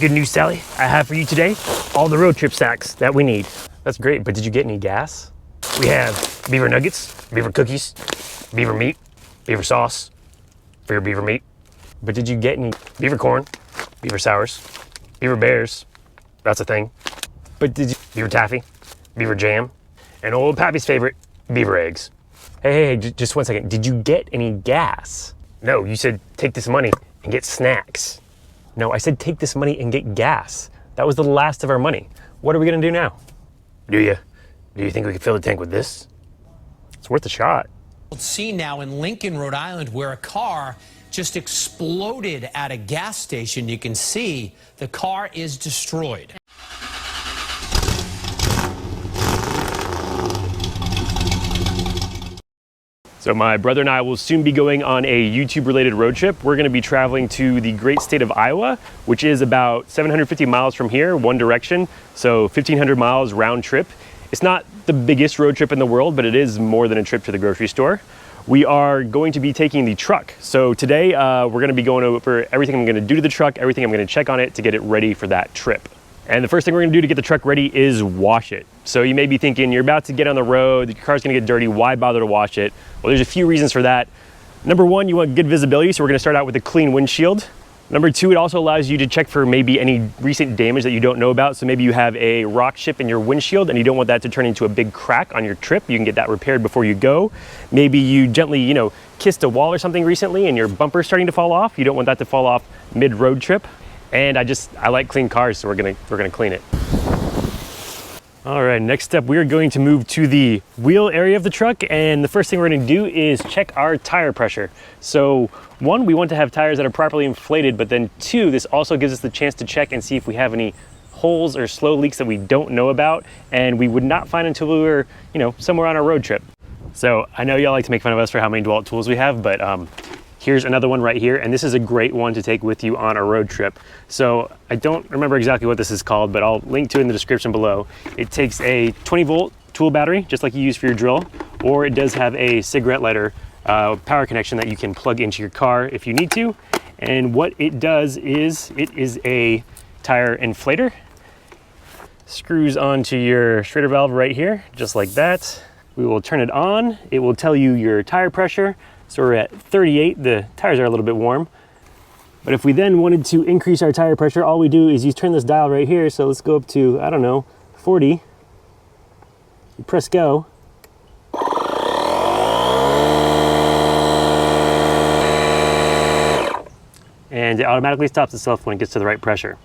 Good news, Sally. I have for you today all the road trip snacks that we need. That's great, but did you get any gas? We have beaver nuggets, beaver cookies, beaver meat, beaver sauce for your beaver meat. But did you get any beaver corn, beaver sours, beaver bears? That's a thing. But did you beaver taffy, beaver jam, and old Pappy's favorite, beaver eggs? Hey, just 1 second. Did you get any gas? No, you said take this money and get snacks. No, I said take this money and get gas. That was the last of our money. What are we gonna do now? Do you think we could fill the tank with this? It's worth a shot. Scene now in Lincoln, Rhode Island, where a car just exploded at a gas station. You can see the car is destroyed. So my brother and I will soon be going on a YouTube-related road trip. We're gonna be traveling to the great state of Iowa, which is about 750 miles from here, one direction, so 1,500 miles round trip. It's not the biggest road trip in the world, but it is more than a trip to the grocery store. We are going to be taking the truck. So today, we're gonna be going over everything I'm gonna do to the truck, everything I'm gonna check on it to get it ready for that trip. And the first thing we're gonna do to get the truck ready is wash it. So you may be thinking, you're about to get on the road, your car's gonna get dirty, why bother to wash it? Well, there's a few reasons for that. Number one, you want good visibility, so we're gonna start out with a clean windshield. Number two, it also allows you to check for maybe any recent damage that you don't know about. So maybe you have a rock chip in your windshield and you don't want that to turn into a big crack on your trip. You can get that repaired before you go. Maybe you gently, kissed a wall or something recently and your bumper's starting to fall off. You don't want that to fall off mid-road trip. And I like clean cars, so we're gonna clean it. All right, next step, we are going to move to the wheel area of the truck, and the first thing we're gonna do is check our tire pressure. So one, we want to have tires that are properly inflated, but then two, this also gives us the chance to check and see if we have any holes or slow leaks that we don't know about, and we would not find until we were, somewhere on our road trip. So I know y'all like to make fun of us for how many DeWalt tools we have, but here's another one right here, and this is a great one to take with you on a road trip. So I don't remember exactly what this is called, but I'll link to it in the description below. It takes a 20-volt tool battery, just like you use for your drill, or it does have a cigarette lighter power connection that you can plug into your car if you need to. And what it does is, it is a tire inflator. Screws onto your Schrader valve right here, just like that. We will turn it on. It will tell you your tire pressure. So we're at 38, the tires are a little bit warm. But if we then wanted to increase our tire pressure, all we do is you turn this dial right here. So let's go up to, 40. You press go. And it automatically stops itself when it gets to the right pressure.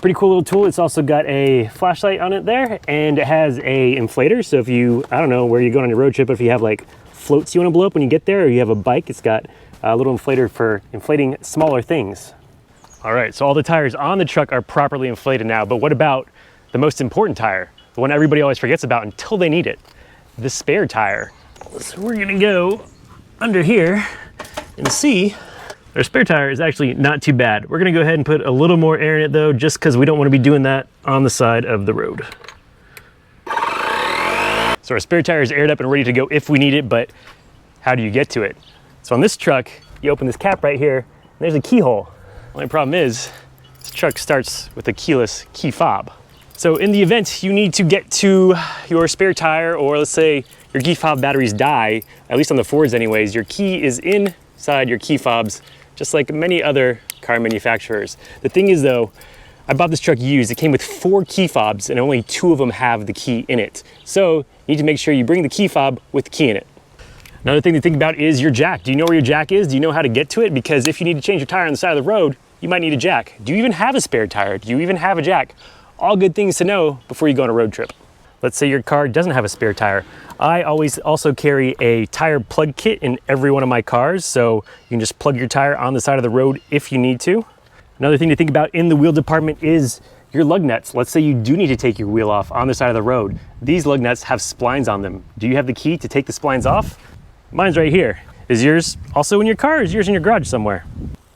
Pretty cool little tool. It's also got a flashlight on it there, and it has a inflator. So if you, where you're going on your road trip, but if you have like floats you want to blow up when you get there, or you have a bike, it's got a little inflator for inflating smaller things. All right, so all the tires on the truck are properly inflated now, but what about the most important tire? The one everybody always forgets about until they need it, the spare tire. So we're gonna go under here and see. Our spare tire is actually not too bad. We're gonna go ahead and put a little more air in it though, just because we don't want to be doing that on the side of the road. So our spare tire is aired up and ready to go if we need it, but how do you get to it? So on this truck, you open this cap right here, and there's a keyhole. Only problem is, this truck starts with a keyless key fob. So in the event you need to get to your spare tire, or let's say your key fob batteries die, at least on the Fords anyways, your key is inside your key fobs, just like many other car manufacturers. The thing is though, I bought this truck used. It came with 4 key fobs and only 2 of them have the key in it. So you need to make sure you bring the key fob with the key in it. Another thing to think about is your jack. Do you know where your jack is? Do you know how to get to it? Because if you need to change your tire on the side of the road, you might need a jack. Do you even have a spare tire? Do you even have a jack? All good things to know before you go on a road trip. Let's say your car doesn't have a spare tire. I always also carry a tire plug kit in every one of my cars, so you can just plug your tire on the side of the road if you need to. Another thing to think about in the wheel department is your lug nuts. Let's say you do need to take your wheel off on the side of the road. These lug nuts have splines on them. Do you have the key to take the splines off? Mine's right here. Is yours also in your car, or is yours in your garage somewhere?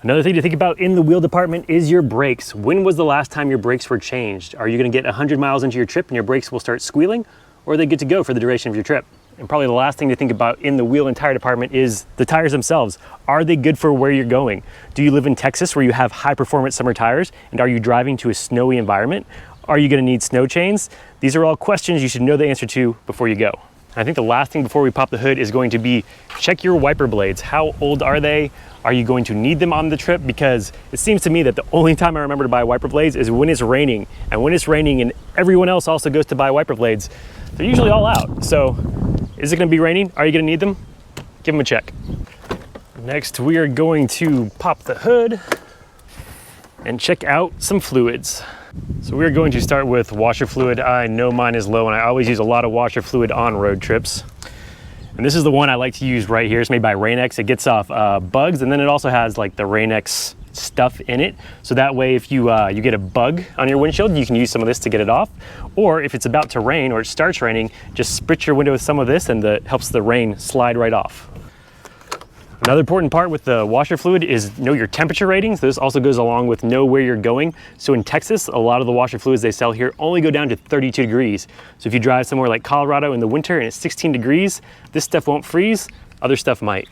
Another thing to think about in the wheel department is your brakes. When was the last time your brakes were changed? Are you gonna get 100 miles into your trip and your brakes will start squealing, or are they good to go for the duration of your trip? And probably the last thing to think about in the wheel and tire department is the tires themselves. Are they good for where you're going? Do you live in Texas where you have high performance summer tires? And are you driving to a snowy environment? Are you gonna need snow chains? These are all questions you should know the answer to before you go. And I think the last thing before we pop the hood is going to be check your wiper blades. How old are they? Are you going to need them on the trip? Because it seems to me that the only time I remember to buy wiper blades is when it's raining. And when it's raining and everyone else also goes to buy wiper blades, they're usually all out. So is it gonna be raining? Are you gonna need them? Give them a check. Next, we are going to pop the hood and check out some fluids. So we're going to start with washer fluid. I know mine is low and I always use a lot of washer fluid on road trips. And this is the one I like to use right here. It's made by Rain-X. It gets off bugs, and then it also has like the Rain-X stuff in it. So that way if you get a bug on your windshield, you can use some of this to get it off. Or if it's about to rain or it starts raining, just spritz your window with some of this and it helps the rain slide right off. Another important part with the washer fluid is know your temperature ratings. This also goes along with know where you're going. So in Texas, a lot of the washer fluids they sell here only go down to 32 degrees. So if you drive somewhere like Colorado in the winter and it's 16 degrees, this stuff won't freeze, other stuff might.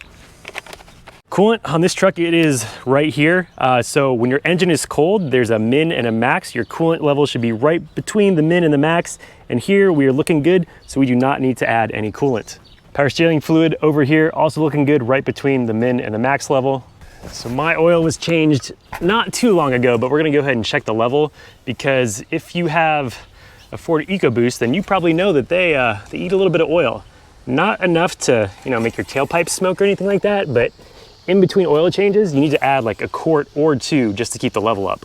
Coolant on this truck, it is right here. So when your engine is cold, there's a min and a max. Your coolant level should be right between the min and the max. And here we are looking good, so we do not need to add any coolant. Power steering fluid over here, also looking good right between the min and the max level. So my oil was changed not too long ago, but we're gonna go ahead and check the level, because if you have a Ford EcoBoost, then you probably know that they eat a little bit of oil. Not enough to, make your tailpipe smoke or anything like that, but in between oil changes, you need to add like a quart or two just to keep the level up.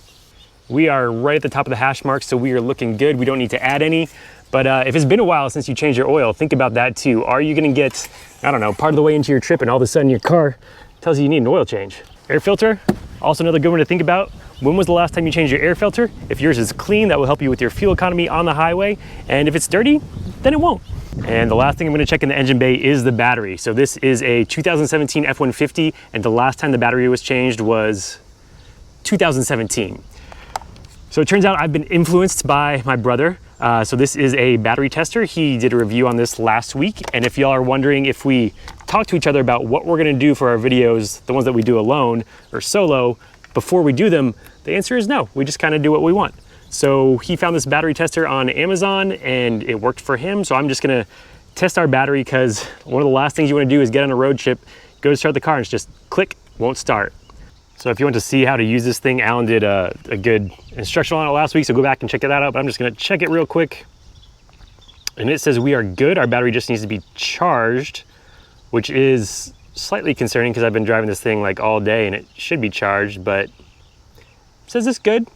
We are right at the top of the hash mark, so we are looking good. We don't need to add any. But if it's been a while since you changed your oil, think about that too. Are you gonna get, I don't know, part of the way into your trip and all of a sudden your car tells you you need an oil change? Air filter, also another good one to think about. When was the last time you changed your air filter? If yours is clean, that will help you with your fuel economy on the highway. And if it's dirty, then it won't. And the last thing I'm gonna check in the engine bay is the battery. So this is a 2017 F-150, and the last time the battery was changed was 2017. So it turns out I've been influenced by my brother. So this is a battery tester. He did a review on this last week. And if y'all are wondering if we talk to each other about what we're gonna do for our videos, the ones that we do alone or solo, before we do them, the answer is no. We just kind of do what we want. So he found this battery tester on Amazon and it worked for him. So I'm just gonna test our battery, because one of the last things you wanna do is get on a road trip, go to start the car and it's just click, won't start. So if you want to see how to use this thing, Alan did a good instructional on it last week, so go back and check that out, but I'm just gonna check it real quick. And it says we are good. Our battery just needs to be charged, which is slightly concerning because I've been driving this thing like all day and it should be charged, but it says it's good.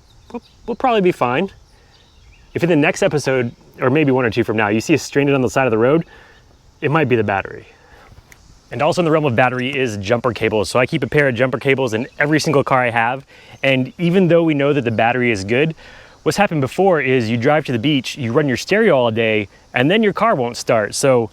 We'll probably be fine. If in the next episode, or maybe one or two from now, you see us stranded on the side of the road, it might be the battery. And also in the realm of battery is jumper cables. So I keep a pair of jumper cables in every single car I have. And even though we know that the battery is good, what's happened before is you drive to the beach, you run your stereo all day, and then your car won't start. So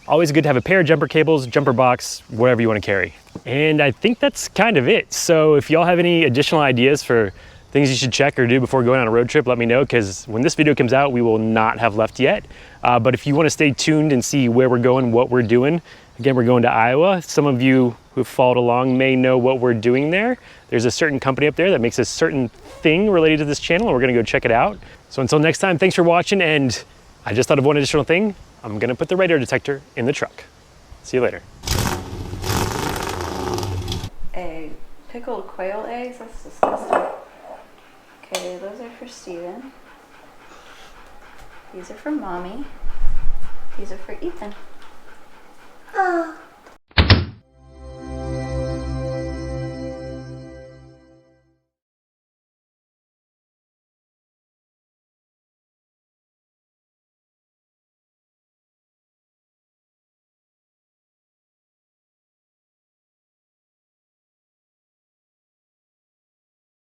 always good to have a pair of jumper cables, jumper box, whatever you want to carry. And I think that's kind of it. So if y'all have any additional ideas for things you should check or do before going on a road trip, let me know, because when this video comes out, we will not have left yet. But if you want to stay tuned and see where we're going, what we're doing, again, we're going to Iowa. Some of you who've followed along may know what we're doing there. There's a certain company up there that makes a certain thing related to this channel, and we're gonna go check it out. So until next time, thanks for watching, and I just thought of one additional thing. I'm gonna put the radar detector in the truck. See you later. Pickled quail eggs? That's disgusting. Okay, those are for Steven. These are for Mommy. These are for Ethan.